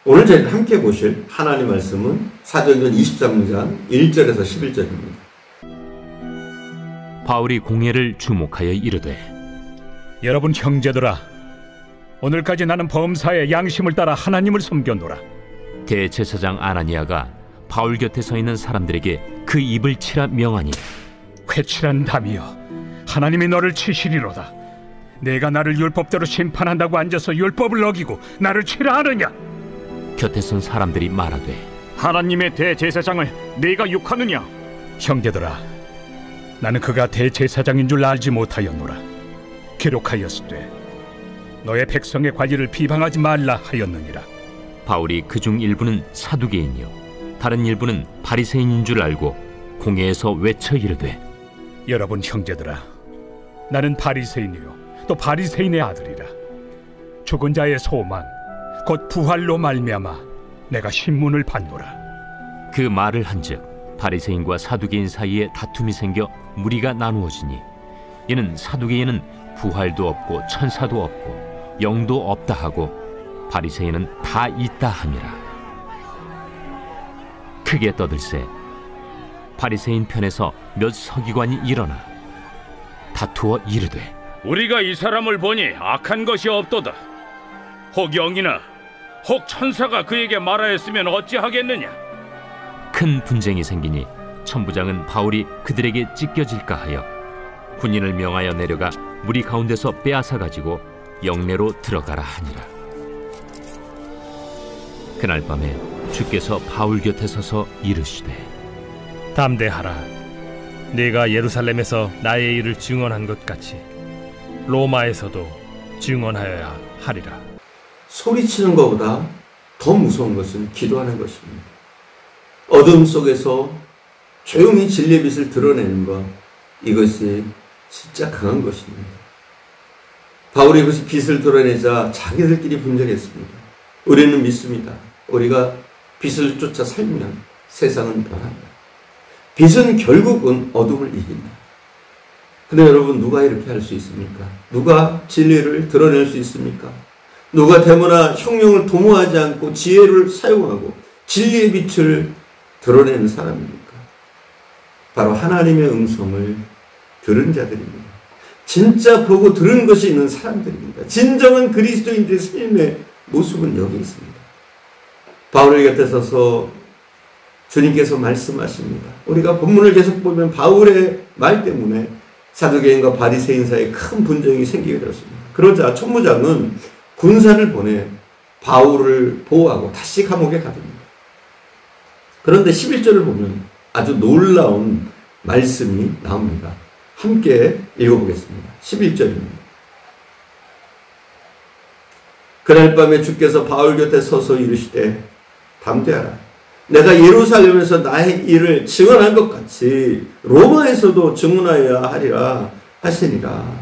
오늘 저희가 함께 보실 하나님 말씀은 사도행전 23장 1절에서 11절입니다. 바울이 공회를 주목하여 이르되, 여러분 형제들아, 오늘까지 나는 범사의 양심을 따라 하나님을 섬겼노라. 대제사장 아나니아가 바울 곁에 서 있는 사람들에게 그 입을 치라 명하니, 회칠한 담이여, 하나님이 너를 치시리로다. 내가 나를 율법대로 심판한다고 앉아서 율법을 어기고 나를 치라 하느냐? 곁에 선 사람들이 말하되, 하나님의 대제사장을 네가 욕하느냐? 형제들아, 나는 그가 대제사장인 줄 알지 못하였노라. 기록하였으되 너의 백성의 관리를 비방하지 말라 하였느니라. 바울이 그중 일부는 사두개인이요 다른 일부는 바리새인인 줄 알고 공회에서 외쳐 이르되, 여러분 형제들아, 나는 바리새인이요 또 바리새인의 아들이라. 죽은 자의 소망 곧 부활로 말미암아 내가 신문을 받노라. 그 말을 한즉 바리새인과 사두개인 사이에 다툼이 생겨 무리가 나누어지니, 이는 사두개인은 부활도 없고 천사도 없고 영도 없다 하고 바리새인은 다 있다 함이라. 크게 떠들세 바리새인 편에서 몇 서기관이 일어나 다투어 이르되, 우리가 이 사람을 보니 악한 것이 없도다. 혹 영이나 혹 천사가 그에게 말하였으면 어찌하겠느냐? 큰 분쟁이 생기니 천부장은 바울이 그들에게 찢겨질까 하여 군인을 명하여 내려가 무리 가운데서 빼앗아 가지고 영내로 들어가라 하니라. 그날 밤에 주께서 바울 곁에 서서 이르시되, 담대하라. 네가 예루살렘에서 나의 일을 증언한 것 같이 로마에서도 증언하여야 하리라. 소리치는 것보다 더 무서운 것은 기도하는 것입니다. 어둠 속에서 조용히 진리의 빛을 드러내는 것, 이것이 진짜 강한 것입니다. 바울이 이것이 빛을 드러내자 자기들끼리 분쟁했습니다. 우리는 믿습니다. 우리가 빛을 쫓아 살면 세상은 변한다. 빛은 결국은 어둠을 이긴다. 근데 여러분, 누가 이렇게 할 수 있습니까? 누가 진리를 드러낼 수 있습니까? 누가 데모나 혁명을 도모하지 않고 지혜를 사용하고 진리의 빛을 드러내는 사람입니까? 바로 하나님의 음성을 들은 자들입니다. 진짜 보고 들은 것이 있는 사람들입니다. 진정한 그리스도인들의 삶의 모습은 여기 있습니다. 바울의 곁에 서서 주님께서 말씀하십니다. 우리가 본문을 계속 보면 바울의 말 때문에 사두개인과 바리새인 사이에 큰 분쟁이 생기게 되었습니다. 그러자 천부장은 군사를 보내 바울을 보호하고 다시 감옥에 가둡니다. 그런데 11절을 보면 아주 놀라운 말씀이 나옵니다. 함께 읽어보겠습니다. 11절입니다. 그날 밤에 주께서 바울 곁에 서서 이르시되, 담대하라. 내가 예루살렘에서 나의 일을 증언한 것 같이 로마에서도 증언하여야 하리라 하시니라.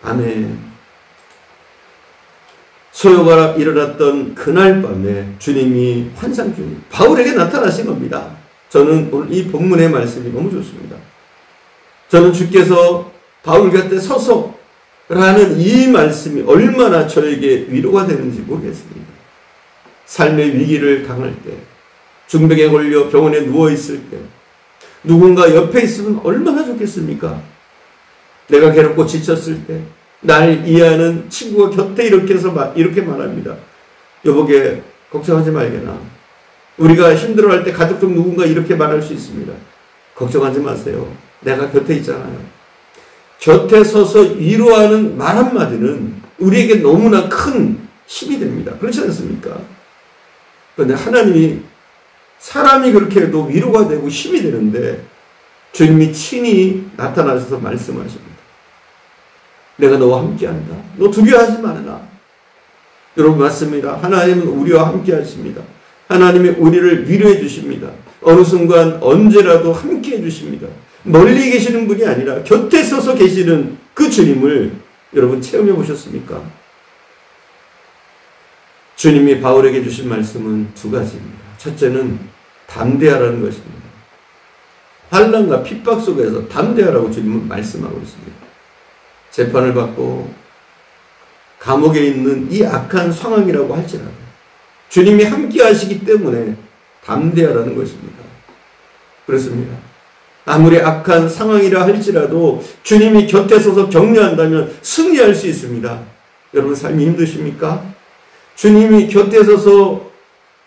아멘. 소요가 일어났던 그날 밤에 주님이 환상 중에 바울에게 나타나신 겁니다. 저는 오늘 이 본문의 말씀이 너무 좋습니다. 저는 주께서 바울 곁에 서서 라는 이 말씀이 얼마나 저에게 위로가 되는지 모르겠습니다. 삶의 위기를 당할 때, 중병에 걸려 병원에 누워있을 때 누군가 옆에 있으면 얼마나 좋겠습니까? 내가 괴롭고 지쳤을 때 날 이해하는 친구가 곁에 이렇게 말합니다. 여보게 걱정하지 말게나. 우리가 힘들어할 때 가족 중 누군가 이렇게 말할 수 있습니다. 걱정하지 마세요. 내가 곁에 있잖아요. 곁에 서서 위로하는 말 한마디는 우리에게 너무나 큰 힘이 됩니다. 그렇지 않습니까? 그런데 하나님이 사람이 그렇게 해도 위로가 되고 힘이 되는데 주님이 친히 나타나셔서 말씀하십니다. 내가 너와 함께한다. 너 두려워하지 말아라. 여러분 맞습니다. 하나님은 우리와 함께 하십니다. 하나님이 우리를 위로해 주십니다. 어느 순간 언제라도 함께 해 주십니다. 멀리 계시는 분이 아니라 곁에 서서 계시는 그 주님을 여러분 체험해 보셨습니까? 주님이 바울에게 주신 말씀은 두 가지입니다. 첫째는 담대하라는 것입니다. 환난과 핍박 속에서 담대하라고 주님은 말씀하고 있습니다. 재판을 받고 감옥에 있는 이 악한 상황이라고 할지라도 주님이 함께 하시기 때문에 담대하라는 것입니다. 그렇습니다. 아무리 악한 상황이라 할지라도 주님이 곁에 서서 격려한다면 승리할 수 있습니다. 여러분 삶이 힘드십니까? 주님이 곁에 서서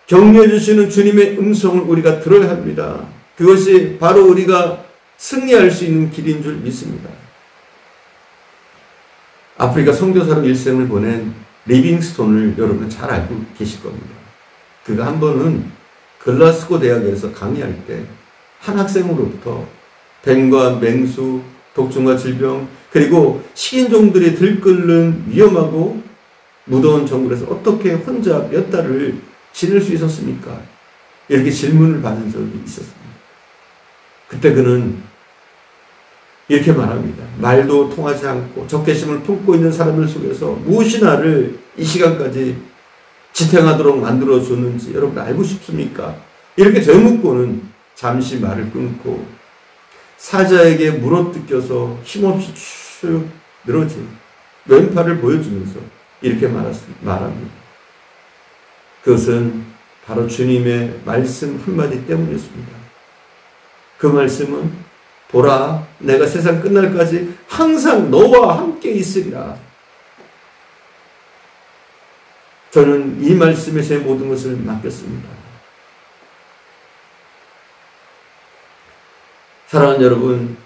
격려해 주시는 주님의 음성을 우리가 들어야 합니다. 그것이 바로 우리가 승리할 수 있는 길인 줄 믿습니다. 아프리카 선교사로 일생을 보낸 리빙스톤을 여러분 잘 알고 계실 겁니다. 그가 한 번은 글라스고 대학에서 강의할 때 한 학생으로부터 뱀과 맹수, 독중과 질병, 그리고 식인종들이 들끓는 위험하고 무더운 정글에서 어떻게 혼자 몇 달을 지낼 수 있었습니까? 이렇게 질문을 받은 적이 있었습니다. 그때 그는 이렇게 말합니다. 말도 통하지 않고 적개심을 품고 있는 사람들 속에서 무엇이 나를 이 시간까지 지탱하도록 만들어줬는지 여러분 알고 싶습니까? 이렇게 되묻고는 잠시 말을 끊고 사자에게 물어뜯겨서 힘없이 쭉 늘어진 왼팔을 보여주면서 이렇게 말합니다. 그것은 바로 주님의 말씀 한마디 때문이었습니다. 그 말씀은 보라, 내가 세상 끝날까지 항상 너와 함께 있으리라. 저는 이 말씀에 제 모든 것을 맡겼습니다. 사랑하는 여러분,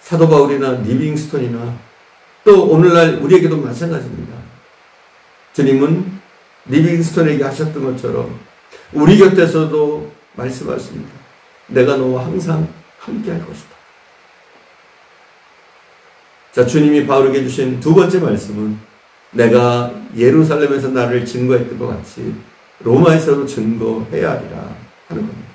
사도 바울이나 리빙스톤이나 또 오늘날 우리에게도 마찬가지입니다. 주님은 리빙스톤에게 하셨던 것처럼 우리 곁에서도 말씀하십니다. 내가 너와 항상 함께 할 것이다. 자, 주님이 바울에게 주신 두 번째 말씀은 내가 예루살렘에서 나를 증거했던 것 같이 로마에서도 증거해야 하리라 하는 겁니다.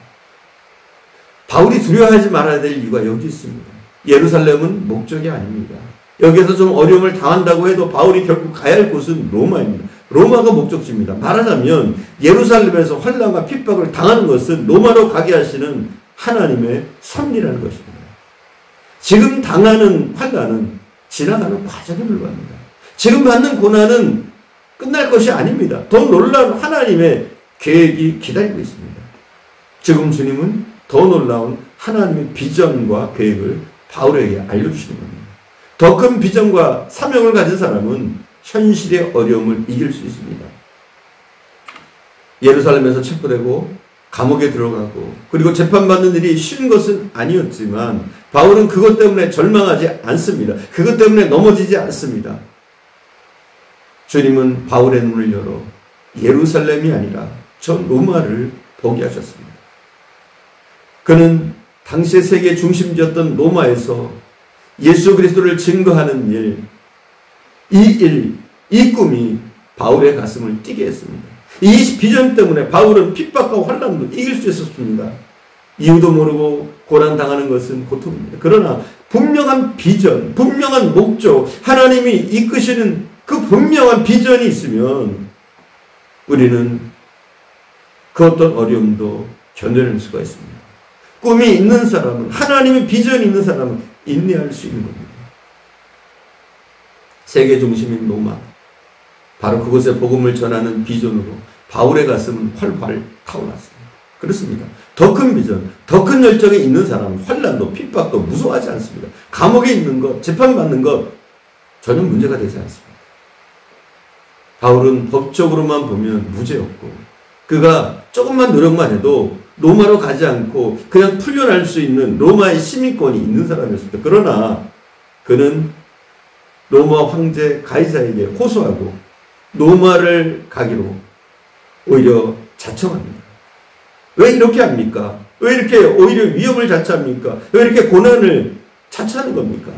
바울이 두려워하지 말아야 될 이유가 여기 있습니다. 예루살렘은 목적이 아닙니다. 여기에서 좀 어려움을 당한다고 해도 바울이 결국 가야 할 곳은 로마입니다. 로마가 목적지입니다. 말하자면 예루살렘에서 환난과 핍박을 당하는 것은 로마로 가게 하시는 하나님의 섭리라는 것입니다. 지금 당하는 환난은 지나가는 과정에 불과합니다. 지금 받는 고난은 끝날 것이 아닙니다. 더 놀라운 하나님의 계획이 기다리고 있습니다. 지금 주님은 더 놀라운 하나님의 비전과 계획을 바울에게 알려주시는 겁니다. 더 큰 비전과 사명을 가진 사람은 현실의 어려움을 이길 수 있습니다. 예루살렘에서 체포되고 감옥에 들어가고 그리고 재판받는 일이 쉬운 것은 아니었지만 바울은 그것 때문에 절망하지 않습니다. 그것 때문에 넘어지지 않습니다. 주님은 바울의 눈을 열어 예루살렘이 아니라 전 로마를 보게 하셨습니다. 그는 당시의 세계 중심지였던 로마에서 예수 그리스도를 증거하는 일, 이 꿈이 바울의 가슴을 뛰게 했습니다. 이 비전 때문에 바울은 핍박과 환난도 이길 수 있었습니다. 이유도 모르고 고난당하는 것은 고통입니다. 그러나 분명한 비전, 분명한 목적, 하나님이 이끄시는 그 분명한 비전이 있으면 우리는 그 어떤 어려움도 견뎌낼 수가 있습니다. 꿈이 있는 사람은, 하나님의 비전이 있는 사람은 인내할 수 있는 겁니다. 세계 중심인 로마, 바로 그곳에 복음을 전하는 비전으로 바울의 가슴은 활활 타올랐습니다. 그렇습니다. 더 큰 비전, 더 큰 열정이 있는 사람은 환난도 핍박도 무서워하지 않습니다. 감옥에 있는 것, 재판받는 것 전혀 문제가 되지 않습니다. 바울은 법적으로만 보면 무죄였고 그가 조금만 노력만 해도 로마로 가지 않고 그냥 풀려날 수 있는 로마의 시민권이 있는 사람이었습니다. 그러나 그는 로마 황제 가이사에게 호소하고 로마를 가기로 오히려 자청합니다. 왜 이렇게 합니까? 왜 이렇게 오히려 위험을 자처합니까? 왜 이렇게 고난을 자처하는 겁니까?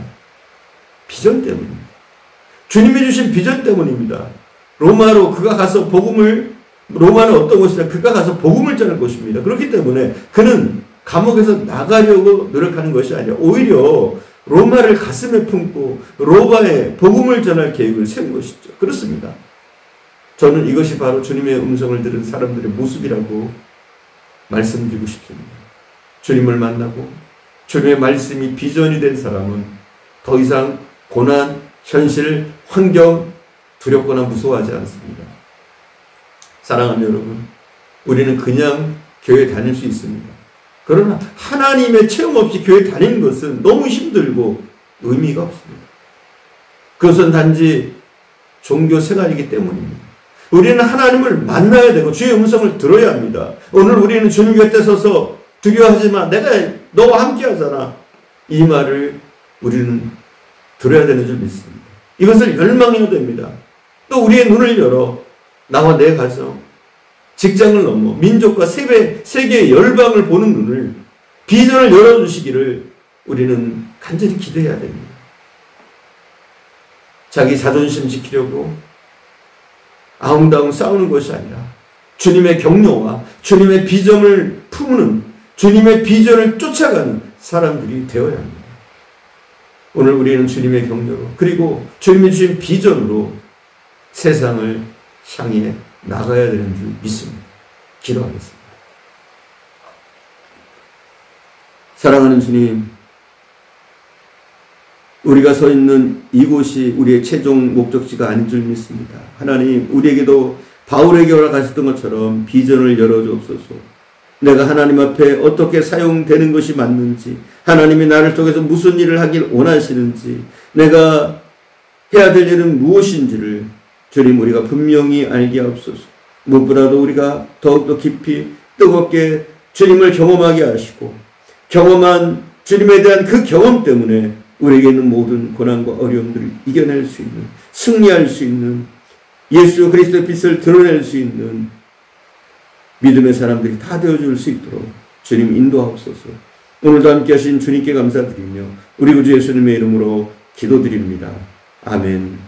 비전 때문입니다. 주님이 주신 비전 때문입니다. 로마로 그가 가서 복음을, 로마는 어떤 곳이냐? 그가 가서 복음을 전할 곳입니다. 그렇기 때문에 그는 감옥에서 나가려고 노력하는 것이 아니라 오히려 로마를 가슴에 품고 로마에 복음을 전할 계획을 세운 것이죠. 그렇습니다. 저는 이것이 바로 주님의 음성을 들은 사람들의 모습이라고 말씀드리고 싶습니다. 주님을 만나고 주님의 말씀이 비전이 된 사람은 더 이상 고난, 현실, 환경 두렵거나 무서워하지 않습니다. 사랑하는 여러분, 우리는 그냥 교회 다닐 수 있습니다. 그러나 하나님의 체험 없이 교회 다니는 것은 너무 힘들고 의미가 없습니다. 그것은 단지 종교 생활이기 때문입니다. 우리는 하나님을 만나야 되고 주의 음성을 들어야 합니다. 오늘 우리는 주님 곁에 서서 두려워하지 마, 내가 너와 함께 하잖아, 이 말을 우리는 들어야 되는 줄 믿습니다. 이것을 열망해야 됩니다. 또 우리의 눈을 열어 나와 내 가정, 직장을 넘어 민족과 세계의 열방을 보는 눈을, 비전을 열어주시기를 우리는 간절히 기도해야 됩니다. 자기 자존심 지키려고 아웅다웅 싸우는 것이 아니라 주님의 격려와 주님의 비전을 품는, 주님의 비전을 쫓아가는 사람들이 되어야 합니다. 오늘 우리는 주님의 격려로, 그리고 주님이 주신 비전으로 세상을 향해 나가야 되는 줄 믿습니다. 기도하겠습니다. 사랑하는 주님, 우리가 서 있는 이곳이 우리의 최종 목적지가 아닌 줄 믿습니다. 하나님, 우리에게도 바울에게 허락하셨던 것처럼 비전을 열어주옵소서. 내가 하나님 앞에 어떻게 사용되는 것이 맞는지, 하나님이 나를 통해서 무슨 일을 하길 원하시는지, 내가 해야 될 일은 무엇인지를 주님 우리가 분명히 알게 하옵소서. 무엇보다도 우리가 더욱더 깊이 뜨겁게 주님을 경험하게 하시고, 경험한 주님에 대한 그 경험 때문에 우리에게 있는 모든 고난과 어려움들을 이겨낼 수 있는, 승리할 수 있는, 예수 그리스도의 빛을 드러낼 수 있는 믿음의 사람들이 다 되어줄 수 있도록 주님 인도하옵소서. 오늘도 함께 하신 주님께 감사드리며 우리 구주 예수님의 이름으로 기도드립니다. 아멘.